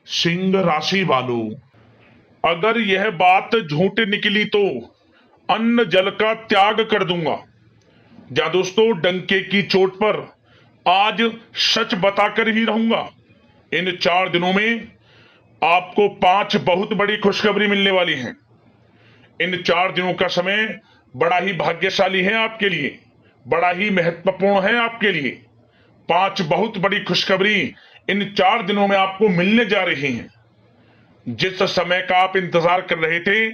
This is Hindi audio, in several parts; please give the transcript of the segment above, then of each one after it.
सिंह राशि वालों, अगर यह बात झूठ निकली तो अन्न जल का त्याग कर दूंगा। या दोस्तों, डंके की चोट पर आज सच बताकर ही रहूंगा। इन 4 दिनों में आपको 5 बहुत बड़ी खुशखबरी मिलने वाली है। इन 4 दिनों का समय बड़ा ही भाग्यशाली है आपके लिए, बड़ा ही महत्वपूर्ण है आपके लिए। 5 बहुत बड़ी खुशखबरी इन 4 दिनों में आपको मिलने जा रही हैं। जिस समय का आप इंतजार कर रहे थे,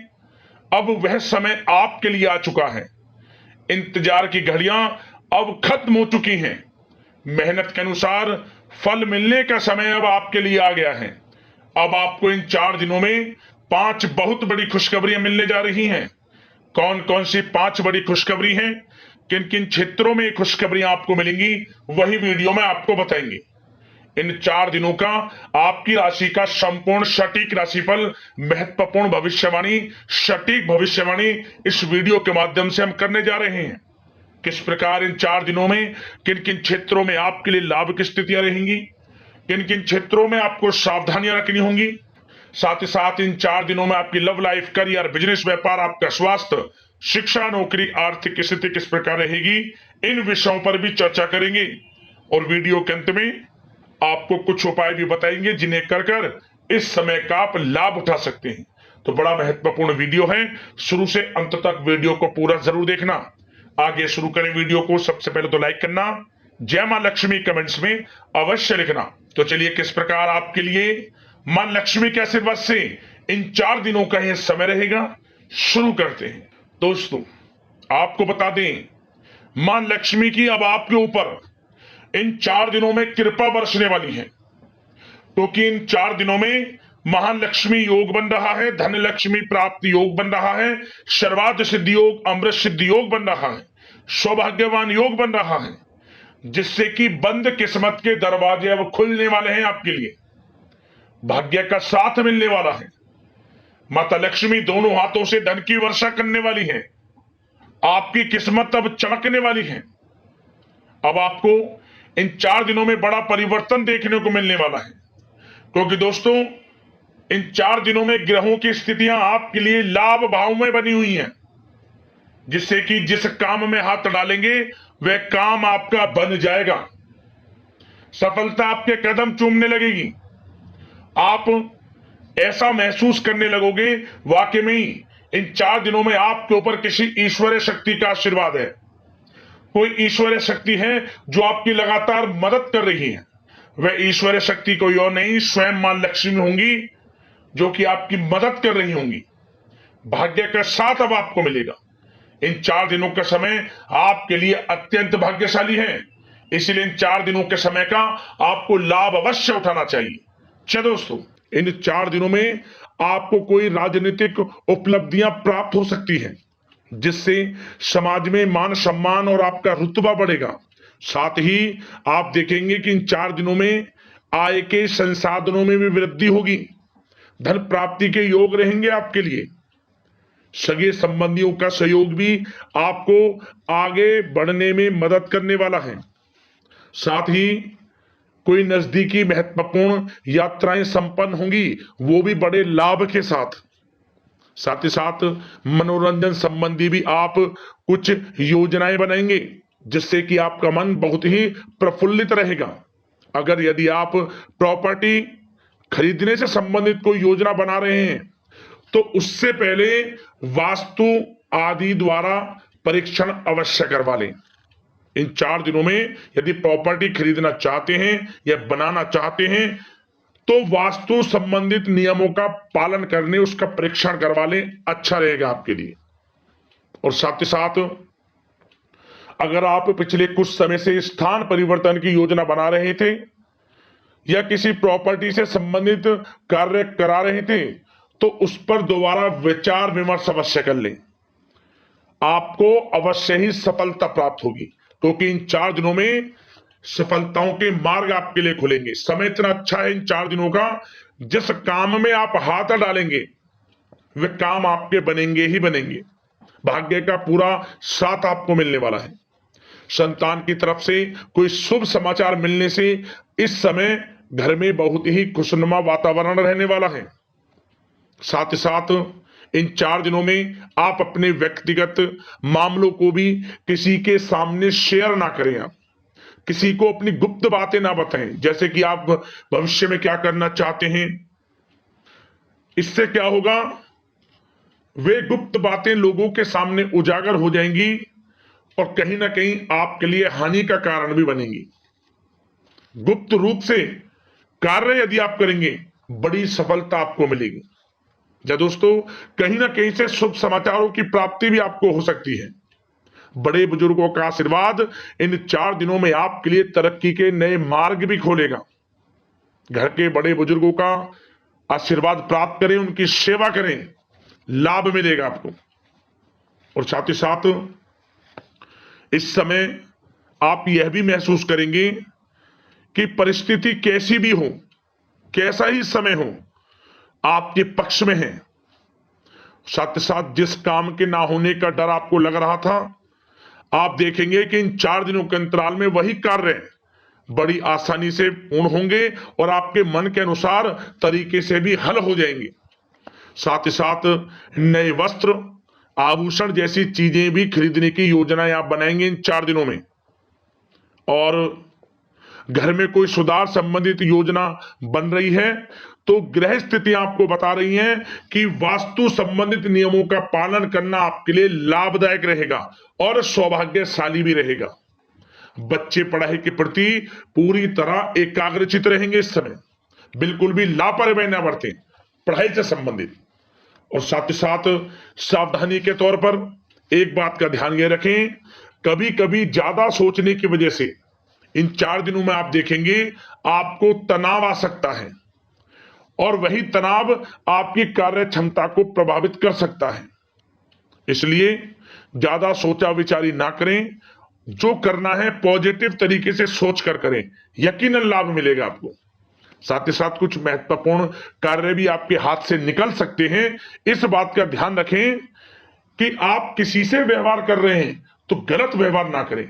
अब वह समय आपके लिए आ चुका है। इंतजार की घड़ियां अब खत्म हो चुकी हैं। मेहनत के अनुसार फल मिलने का समय अब आपके लिए आ गया है। अब आपको इन 4 दिनों में 5 बहुत बड़ी खुशखबरियां मिलने जा रही हैं। कौन कौन सी 5 बड़ी खुशखबरी हैं, किन किन क्षेत्रों में खुशखबरियां आपको मिलेंगी, वही वीडियो में आपको बताएंगे। इन 4 दिनों का आपकी राशि का संपूर्ण सटीक राशिफल, महत्वपूर्ण भविष्यवाणी, सटीक भविष्यवाणी इस वीडियो के माध्यम से हम करने जा रहे हैं। किस प्रकार इन 4 दिनों में किन किन क्षेत्रों में आपके लिए लाभ की स्थितियां रहेंगी, किन किन क्षेत्रों में आपको सावधानियां रखनी होंगी। साथ ही साथ इन 4 दिनों में आपकी लव लाइफ, करियर, बिजनेस, व्यापार, आपका स्वास्थ्य, शिक्षा, नौकरी, आर्थिक स्थिति किस प्रकार रहेगी, इन विषयों पर भी चर्चा करेंगे। और वीडियो के अंत में आपको कुछ उपाय भी बताएंगे जिन्हें कर कर इस समय का आप लाभ उठा सकते हैं। तो बड़ा महत्वपूर्ण वीडियो है, शुरू से अंत तक वीडियो को पूरा जरूर देखना। आगे शुरू करें वीडियो को। सबसे पहले तो लाइक करना, जय मां लक्ष्मी कमेंट्स में अवश्य लिखना। तो चलिए, किस प्रकार आपके लिए मां लक्ष्मी के आशीर्वाद से इन 4 दिनों का यह समय रहेगा, शुरू करते हैं। दोस्तों, आपको बता दें, मां लक्ष्मी की अब आपके ऊपर इन 4 दिनों में कृपा बरसने वाली है, क्योंकि इन 4 दिनों में महालक्ष्मी योग बन रहा है, धन लक्ष्मी प्राप्ति योग बन रहा है, सर्वार्थ सिद्धि योग, अमृत सिद्धि योग बन रहा है, सौभाग्यवान योग बन रहा है, जिससे कि बंद किस्मत के दरवाजे अब खुलने वाले हैं आपके लिए। भाग्य का साथ मिलने वाला है। माता लक्ष्मी दोनों हाथों से धन की वर्षा करने वाली है। आपकी किस्मत अब चमकने वाली है। अब आपको इन 4 दिनों में बड़ा परिवर्तन देखने को मिलने वाला है, क्योंकि दोस्तों, इन 4 दिनों में ग्रहों की स्थितियां आपके लिए लाभ भाव में बनी हुई हैं, जिससे कि जिस काम में हाथ डालेंगे वह काम आपका बन जाएगा। सफलता आपके कदम चूमने लगेगी। आप ऐसा महसूस करने लगोगे वाकई में ही इन 4 दिनों में आपके ऊपर किसी ईश्वरीय शक्ति का आशीर्वाद है। कोई ईश्वरीय शक्ति है जो आपकी लगातार मदद कर रही है। वह ईश्वरीय शक्ति कोई और नहीं, स्वयं मां लक्ष्मी होंगी, जो कि आपकी मदद कर रही होंगी। भाग्य का साथ अब आपको मिलेगा। इन 4 दिनों का समय आपके लिए अत्यंत भाग्यशाली है, इसलिए इन 4 दिनों के समय का आपको लाभ अवश्य उठाना चाहिए। चलो दोस्तों, इन 4 दिनों में आपको कोई राजनीतिक उपलब्धियां प्राप्त हो सकती हैं, जिससे समाज में मान सम्मान और आपका रुतबा बढ़ेगा। साथ ही आप देखेंगे कि इन 4 दिनों में आय के संसाधनों में भी वृद्धि होगी। धन प्राप्ति के योग रहेंगे आपके लिए। सगे संबंधियों का सहयोग भी आपको आगे बढ़ने में मदद करने वाला है। साथ ही कोई नजदीकी महत्वपूर्ण यात्राएं संपन्न होंगी, वो भी बड़े लाभ के साथ। साथ ही साथ मनोरंजन संबंधी भी आप कुछ योजनाएं बनाएंगे, जिससे कि आपका मन बहुत ही प्रफुल्लित रहेगा। अगर यदि आप प्रॉपर्टी खरीदने से संबंधित कोई योजना बना रहे हैं, तो उससे पहले वास्तु आदि द्वारा परीक्षण अवश्य करवा लें। इन 4 दिनों में यदि प्रॉपर्टी खरीदना चाहते हैं या बनाना चाहते हैं, तो वास्तु संबंधित नियमों का पालन करने उसका परीक्षण करवा लें, अच्छा रहेगा आपके लिए। और साथ ही साथ अगर आप पिछले कुछ समय से स्थान परिवर्तन की योजना बना रहे थे या किसी प्रॉपर्टी से संबंधित कार्य करा रहे थे, तो उस पर दोबारा विचार विमर्श अवश्य कर लें। आपको अवश्य ही सफलता प्राप्त होगी, क्योंकि इन 4 दिनों में सफलताओं के मार्ग आपके लिए खुलेंगे। समय इतना अच्छा है इन 4 दिनों का, जिस काम में आप हाथ डालेंगे वे काम आपके बनेंगे ही बनेंगे। भाग्य का पूरा साथ आपको मिलने वाला है। संतान की तरफ से कोई शुभ समाचार मिलने से इस समय घर में बहुत ही खुशनुमा वातावरण रहने वाला है। साथ ही साथ इन 4 दिनों में आप अपने व्यक्तिगत मामलों को भी किसी के सामने शेयर ना करें। आप किसी को अपनी गुप्त बातें ना बताएं, जैसे कि आप भविष्य में क्या करना चाहते हैं। इससे क्या होगा, वे गुप्त बातें लोगों के सामने उजागर हो जाएंगी और कहीं ना कहीं आपके लिए हानि का कारण भी बनेंगी। गुप्त रूप से कार्य यदि आप करेंगे, बड़ी सफलता आपको मिलेगी। या दोस्तों, कहीं ना कहीं से शुभ समाचारों की प्राप्ति भी आपको हो सकती है। बड़े बुजुर्गों का आशीर्वाद इन 4 दिनों में आपके लिए तरक्की के नए मार्ग भी खोलेगा। घर के बड़े बुजुर्गों का आशीर्वाद प्राप्त करें, उनकी सेवा करें, लाभ मिलेगा आपको। और साथ ही साथ इस समय आप यह भी महसूस करेंगे कि परिस्थिति कैसी भी हो, कैसा ही समय हो, आपके पक्ष में है। साथ ही साथ जिस काम के ना होने का डर आपको लग रहा था, आप देखेंगे कि इन 4 दिनों के अंतराल में वही कार्य बड़ी आसानी से पूर्ण होंगे और आपके मन के अनुसार तरीके से भी हल हो जाएंगे। साथ ही साथ नए वस्त्र, आभूषण जैसी चीजें भी खरीदने की योजनाएं आप बनाएंगे इन 4 दिनों में। और घर में कोई सुधार संबंधित योजना बन रही है तो ग्रह स्थितियां आपको बता रही हैं कि वास्तु संबंधित नियमों का पालन करना आपके लिए लाभदायक रहेगा और सौभाग्यशाली भी रहेगा। बच्चे पढ़ाई के प्रति पूरी तरह एकाग्रचित रहेंगे इस समय, बिल्कुल भी लापरवाही न बरतें पढ़ाई से संबंधित। और साथ ही साथ सावधानी के तौर पर एक बात का ध्यान ये रखें, कभी कभी ज्यादा सोचने की वजह से इन 4 दिनों में आप देखेंगे आपको तनाव आ सकता है और वही तनाव आपकी कार्य क्षमता को प्रभावित कर सकता है। इसलिए ज्यादा सोचा विचारी ना करें, जो करना है पॉजिटिव तरीके से सोच कर करें, यकीनन लाभ मिलेगा आपको। साथ ही साथ कुछ महत्वपूर्ण कार्य भी आपके हाथ से निकल सकते हैं। इस बात का ध्यान रखें कि आप किसी से व्यवहार कर रहे हैं तो गलत व्यवहार ना करें,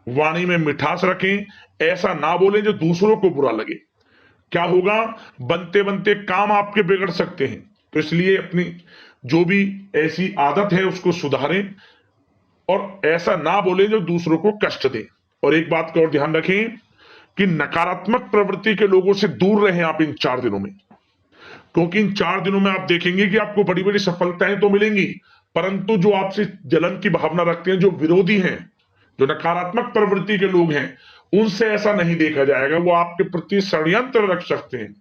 वाणी में मिठास रखें, ऐसा ना बोलें जो दूसरों को बुरा लगे। क्या होगा, बनते बनते काम आपके बिगड़ सकते हैं। तो इसलिए अपनी जो भी ऐसी आदत है उसको सुधारें और ऐसा ना बोलें जो दूसरों को कष्ट दे। और एक बात का और ध्यान रखें कि नकारात्मक प्रवृत्ति के लोगों से दूर रहें आप इन 4 दिनों में, क्योंकि इन 4 दिनों में आप देखेंगे कि आपको बड़ी बड़ी सफलताएं तो मिलेंगी, परंतु जो आपसे जलन की भावना रखते हैं, जो विरोधी हैं, जो नकारात्मक प्रवृत्ति के लोग हैं, उनसे ऐसा नहीं देखा जाएगा। वो आपके प्रति षड्यंत्र रख सकते हैं,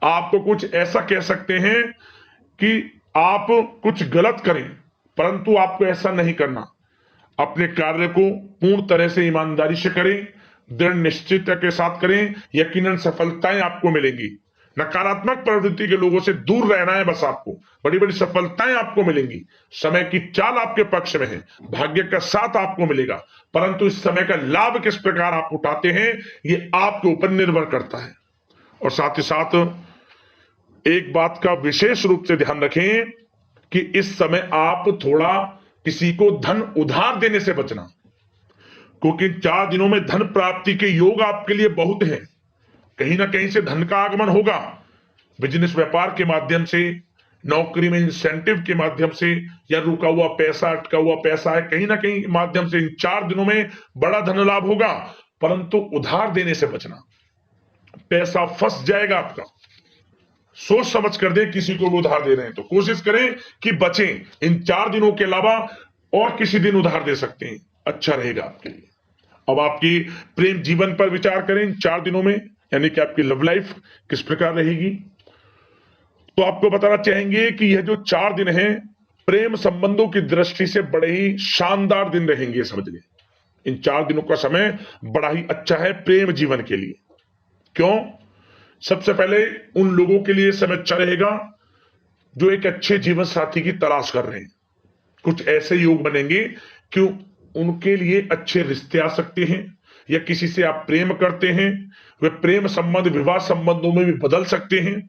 आपको कुछ ऐसा कह सकते हैं कि आप कुछ गलत करें, परंतु आपको ऐसा नहीं करना। अपने कार्य को पूर्ण तरह से ईमानदारी से करें, दृढ़ निश्चितता के साथ करें, यकीनन सफलताएं आपको मिलेंगी। नकारात्मक प्रवृत्ति के लोगों से दूर रहना है बस, आपको बड़ी बड़ी सफलताएं आपको मिलेंगी। समय की चाल आपके पक्ष में है, भाग्य का साथ आपको मिलेगा, परंतु इस समय का लाभ किस प्रकार आप उठाते हैं ये आपके ऊपर निर्भर करता है। और साथ ही साथ एक बात का विशेष रूप से ध्यान रखें कि इस समय आप थोड़ा किसी को धन उधार देने से बचना, क्योंकि 4 दिनों में धन प्राप्ति के योग आपके लिए बहुत हैं। कहीं ना कहीं से धन का आगमन होगा, बिजनेस व्यापार के माध्यम से, नौकरी में इंसेंटिव के माध्यम से, या रुका हुआ पैसा, अटका हुआ पैसा है, कहीं ना कहीं माध्यम से इन 4 दिनों में बड़ा धन लाभ होगा। परंतु उधार देने से बचना, पैसा फंस जाएगा आपका। सोच समझ कर दें, किसी को भी उधार दे रहे हैं तो कोशिश करें कि बचें। इन 4 दिनों के अलावा और किसी दिन उधार दे सकते हैं, अच्छा रहेगा आपके लिए। अब आपकी प्रेम जीवन पर विचार करें इन 4 दिनों में, यानी कि आपकी लव लाइफ किस प्रकार रहेगी। तो आपको बताना चाहेंगे कि यह जो 4 दिन हैं प्रेम संबंधों की दृष्टि से बड़े ही शानदार दिन रहेंगे, समझिए। इन 4 दिनों का समय बड़ा ही अच्छा है प्रेम जीवन के लिए। क्यों? सबसे पहले उन लोगों के लिए समय अच्छा रहेगा जो एक अच्छे जीवन साथी की तलाश कर रहे हैं। कुछ ऐसे योग बनेंगे कि उनके लिए अच्छे रिश्ते आ सकते हैं, या किसी से आप प्रेम करते हैं, वे प्रेम संबंध विवाह संबंधों में भी बदल सकते हैं।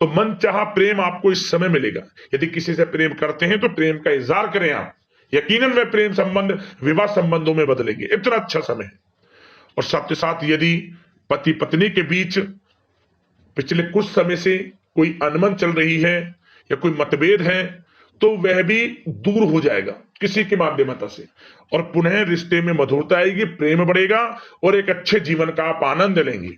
तो मन चाहा प्रेम आपको इस समय मिलेगा। यदि किसी से प्रेम करते हैं तो प्रेम का इजहार करें आप, यकीनन वे प्रेम संबंध विवाह संबंधों में बदलेंगे। इतना अच्छा समय है। और साथ ही साथ यदि पति पत्नी के बीच पिछले कुछ समय से कोई अनबन चल रही है या कोई मतभेद है तो वह भी दूर हो जाएगा किसी के माध्यमता से, और पुनः रिश्ते में मधुरता आएगी, प्रेम बढ़ेगा और एक अच्छे जीवन का आप आनंद लेंगे।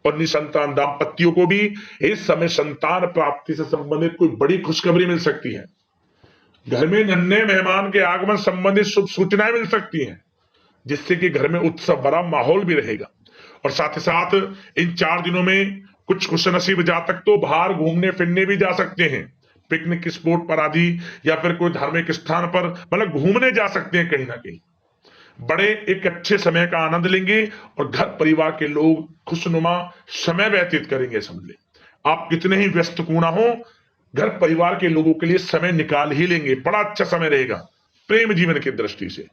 और निसंतान दाम्पत्यों को भी इस समय संतान प्राप्ति से संबंधित कोई बड़ी खुशखबरी मिल सकती है। घर में नन्हे मेहमान के आगमन संबंधित शुभ सूचनाएं मिल सकती हैं, जिससे कि घर में उत्सव भरा माहौल भी रहेगा। और साथ ही साथ इन 4 दिनों में कुछ खुशनसीब जातक तो बाहर घूमने फिरने भी जा सकते हैं, पिकनिक स्पॉट पर आदि, या फिर कोई धार्मिक स्थान पर मतलब घूमने जा सकते हैं कहीं ना कहीं। बड़े एक अच्छे समय का आनंद लेंगे और घर परिवार के लोग खुशनुमा समय व्यतीत करेंगे। समझ ले, आप कितने ही व्यस्त क्यों ना हो, घर परिवार के लोगों के लिए समय निकाल ही लेंगे। बड़ा अच्छा समय रहेगा प्रेम जीवन की दृष्टि से।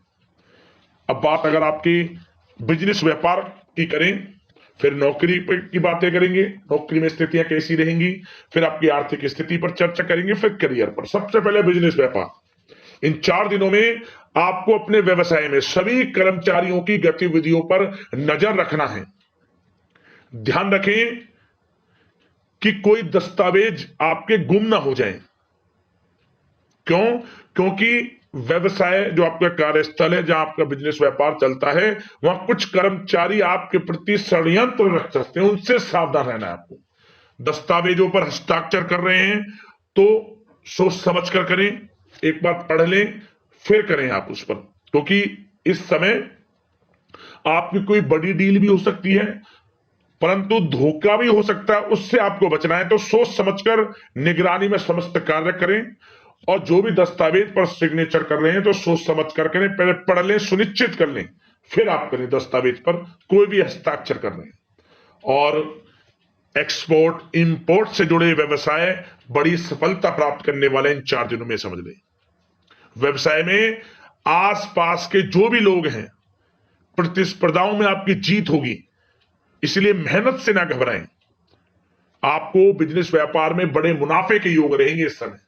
अब बात अगर आपकी बिजनेस व्यापार की करें, फिर नौकरी की बातें करेंगे, नौकरी में स्थितियां कैसी रहेंगी, फिर आपकी आर्थिक स्थिति पर चर्चा करेंगे, फिर करियर पर। सबसे पहले बिजनेस व्यापार। इन 4 दिनों में आपको अपने व्यवसाय में सभी कर्मचारियों की गतिविधियों पर नजर रखना है। ध्यान रखें कि कोई दस्तावेज आपके गुम ना हो जाएं। क्यों? क्योंकि व्यवसाय जो आपका कार्यस्थल है, जहां आपका बिजनेस व्यापार चलता है, वहां कुछ कर्मचारी आपके प्रति षड्यंत्र रख सकते हैं, उनसे सावधान रहना है आपको। दस्तावेजों पर हस्ताक्षर कर रहे हैं तो सोच समझ कर करें, एक बार पढ़ लें फिर करें आप उस पर, क्योंकि इस समय आपकी कोई बड़ी डील भी हो सकती है, परंतु धोखा भी हो सकता है, उससे आपको बचना है। तो सोच समझकर निगरानी में समस्त कार्य करें, और जो भी दस्तावेज पर सिग्नेचर कर रहे हैं तो सोच समझ कर करें, पहले पढ़ लें, सुनिश्चित कर लें, फिर आप करें दस्तावेज पर कोई भी हस्ताक्षर कर रहे हैं। और एक्सपोर्ट इंपोर्ट से जुड़े व्यवसाय बड़ी सफलता प्राप्त करने वाले इन 4 दिनों में। समझ लें, व्यवसाय में आसपास के जो भी लोग हैं, प्रतिस्पर्धाओं में आपकी जीत होगी, इसलिए मेहनत से ना घबराएं। आपको बिजनेस व्यापार में बड़े मुनाफे के योग रहेंगे इस समय।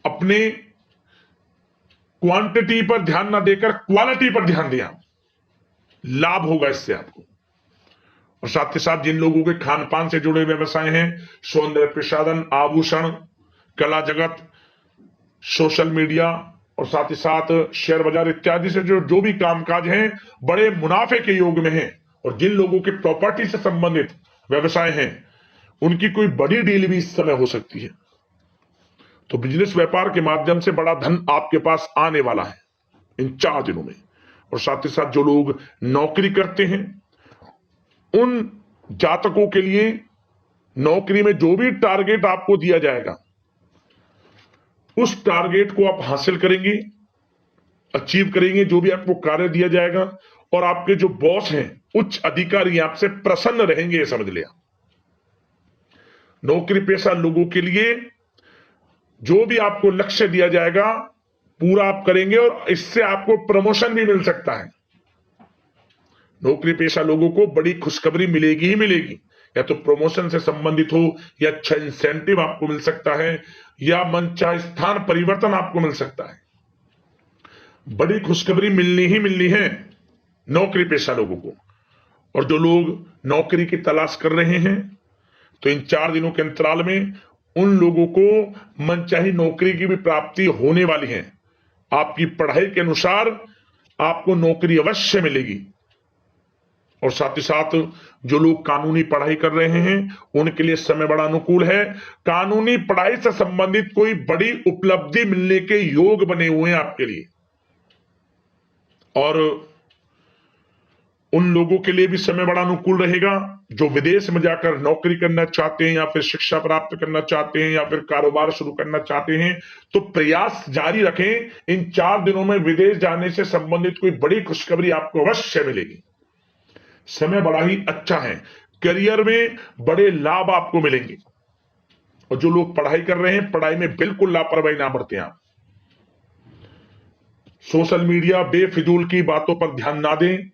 अपने क्वांटिटी पर ध्यान ना देकर क्वालिटी पर ध्यान दिया, लाभ होगा इससे आपको। और साथ ही साथ जिन लोगों के खान पान से जुड़े व्यवसाय हैं, सौंदर्य प्रसाधन, आभूषण, कला जगत, सोशल मीडिया और साथ ही साथ शेयर बाजार इत्यादि से जो भी कामकाज हैं, बड़े मुनाफे के योग में हैं। और जिन लोगों के प्रॉपर्टी से संबंधित व्यवसाय हैं, उनकी कोई बड़ी डील भी इस समय हो सकती है। तो बिजनेस व्यापार के माध्यम से बड़ा धन आपके पास आने वाला है इन 4 दिनों में। और साथ ही साथ जो लोग नौकरी करते हैं, उन जातकों के लिए नौकरी में जो भी टारगेट आपको दिया जाएगा, उस टारगेट को आप हासिल करेंगे, अचीव करेंगे, जो भी आपको कार्य दिया जाएगा। और आपके जो बॉस हैं, उच्च अधिकारी आपसे प्रसन्न रहेंगे, ये समझ लिया। नौकरी पेशा लोगों के लिए जो भी आपको लक्ष्य दिया जाएगा, पूरा आप करेंगे और इससे आपको प्रमोशन भी मिल सकता है। नौकरी पेशा लोगों को बड़ी खुशखबरी मिलेगी ही मिलेगी, या तो प्रमोशन से संबंधित हो, या अच्छा इंसेंटिव आपको मिल सकता है, या मनचाहे स्थान परिवर्तन आपको मिल सकता है। बड़ी खुशखबरी मिलनी ही मिलनी है नौकरी पेशा लोगों को। और जो लोग नौकरी की तलाश कर रहे हैं, तो इन 4 दिनों के अंतराल में उन लोगों को मनचाही नौकरी की भी प्राप्ति होने वाली है। आपकी पढ़ाई के अनुसार आपको नौकरी अवश्य मिलेगी। और साथ ही साथ जो लोग कानूनी पढ़ाई कर रहे हैं, उनके लिए समय बड़ा अनुकूल है। कानूनी पढ़ाई से संबंधित कोई बड़ी उपलब्धि मिलने के योग बने हुए हैं आपके लिए। और उन लोगों के लिए भी समय बड़ा अनुकूल रहेगा जो विदेश में जाकर नौकरी करना चाहते हैं, या फिर शिक्षा प्राप्त करना चाहते हैं, या फिर कारोबार शुरू करना चाहते हैं। तो प्रयास जारी रखें। इन 4 दिनों में विदेश जाने से संबंधित कोई बड़ी खुशखबरी आपको अवश्य मिलेगी। समय बड़ा ही अच्छा है, करियर में बड़े लाभ आपको मिलेंगे। और जो लोग पढ़ाई कर रहे हैं, पढ़ाई में बिल्कुल लापरवाही ना बरतें आप। सोशल मीडिया बेफिजूल की बातों पर ध्यान ना दें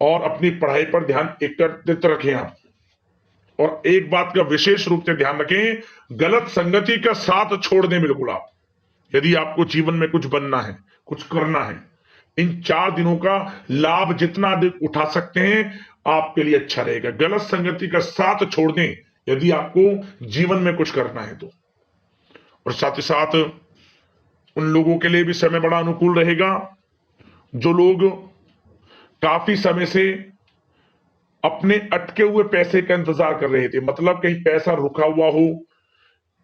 और अपनी पढ़ाई पर ध्यान एकत्रित रखें आप। और एक बात का विशेष रूप से ध्यान रखें, गलत संगति का साथ छोड़ दें बिल्कुल आप। यदि आपको जीवन में कुछ बनना है, कुछ करना है, इन 4 दिनों का लाभ जितना अधिक उठा सकते हैं, आपके लिए अच्छा रहेगा। गलत संगति का साथ छोड़ दें यदि आपको जीवन में कुछ करना है तो। और साथ ही साथ उन लोगों के लिए भी समय बड़ा अनुकूल रहेगा जो लोग काफी समय से अपने अटके हुए पैसे का इंतजार कर रहे थे, मतलब कहीं पैसा रुका हुआ हो,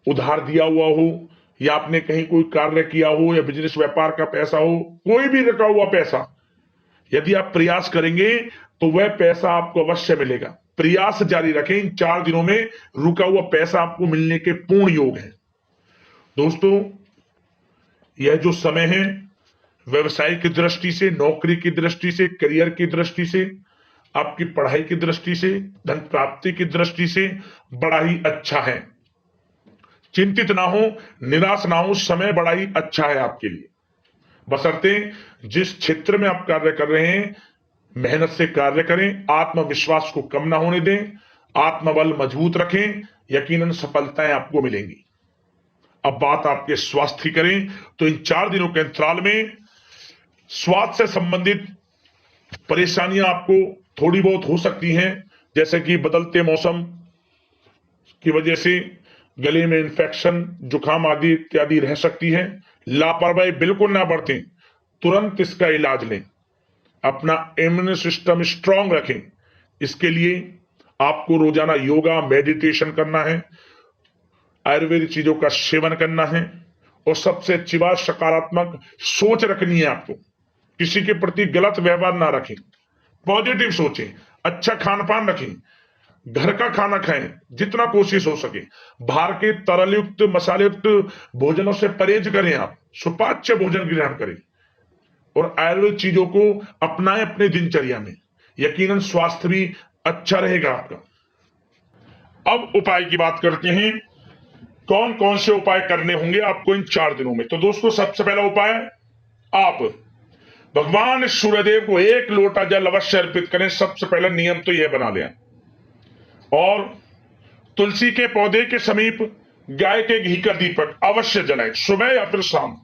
उधार दिया हुआ हो, या आपने कहीं कोई कार्य किया हो, या बिजनेस व्यापार का पैसा हो, कोई भी रुका हुआ पैसा, यदि आप प्रयास करेंगे तो वह पैसा आपको अवश्य मिलेगा। प्रयास जारी रखें, इन 4 दिनों में रुका हुआ पैसा आपको मिलने के पूर्ण योग है। दोस्तों, यह जो समय है व्यवसाय की दृष्टि से, नौकरी की दृष्टि से, करियर की दृष्टि से, आपकी पढ़ाई की दृष्टि से, धन प्राप्ति की दृष्टि से बड़ा ही अच्छा है। चिंतित ना हो, निराश ना हो, समय बड़ा ही अच्छा है आपके लिए। बशर्ते जिस क्षेत्र में आप कार्य कर रहे हैं मेहनत से कार्य करें, आत्मविश्वास को कम ना होने दें, आत्मबल मजबूत रखें, यकीनन सफलताएं आपको मिलेंगी। अब बात आपके स्वास्थ्य की करें तो इन 4 दिनों के अंतराल में स्वास्थ्य से संबंधित परेशानियां आपको थोड़ी बहुत हो सकती हैं, जैसे कि बदलते मौसम की वजह से गले में इंफेक्शन, जुकाम आदि इत्यादि रह सकती है। लापरवाही बिल्कुल ना बरतें, तुरंत इसका इलाज लें, अपना इम्यून सिस्टम स्ट्रांग रखें। इसके लिए आपको रोजाना योगा, मेडिटेशन करना है, आयुर्वेदिक चीजों का सेवन करना है, और सबसे अच्छी बात सकारात्मक सोच रखनी है। आपको किसी के प्रति गलत व्यवहार ना रखें, पॉजिटिव सोचें, अच्छा खान पान रखें, घर का खाना खाएं जितना कोशिश हो सके, बाहर के तरल युक्त मसाले युक्त भोजनों से परहेज करें, आप सुपाच्य भोजन ग्रहण करें और आयुर्वेदिक चीजों को अपनाएं अपने दिनचर्या में, यकीनन स्वास्थ्य भी अच्छा रहेगा आपका। अब उपाय की बात करते हैं, कौन कौन से उपाय करने होंगे आपको इन 4 दिनों में। तो दोस्तों, सबसे पहला उपाय, आप भगवान सूर्यदेव को 1 लोटा जल अवश्य अर्पित करें। सबसे पहला नियम तो यह बना लें, और तुलसी के पौधे के समीप गाय के घी का दीपक अवश्य जलाएं, सुबह या फिर शाम,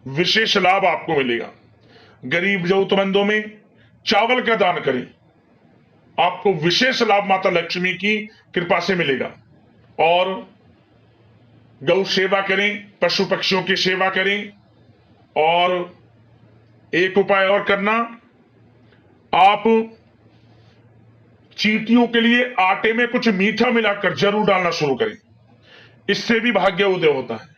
विशेष लाभ आपको मिलेगा। गरीब जरूरतमंदों में चावल का दान करें, आपको विशेष लाभ माता लक्ष्मी की कृपा से मिलेगा। और गौ सेवा करें, पशु पक्षियों की सेवा करें। और एक उपाय और करना, आप चींटियों के लिए आटे में कुछ मीठा मिलाकर जरूर डालना शुरू करें, इससे भी भाग्य उदय होता है।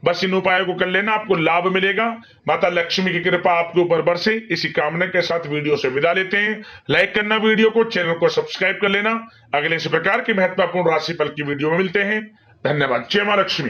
बस इन उपायों को कर लेना, आपको लाभ मिलेगा, माता लक्ष्मी की कृपा आपके ऊपर बरसे। इसी कामना के साथ वीडियो से विदा लेते हैं। लाइक करना वीडियो को, चैनल को सब्सक्राइब कर लेना। अगले इस प्रकार की महत्वपूर्ण राशिफल की वीडियो में मिलते हैं। धन्यवाद। जय मां लक्ष्मी।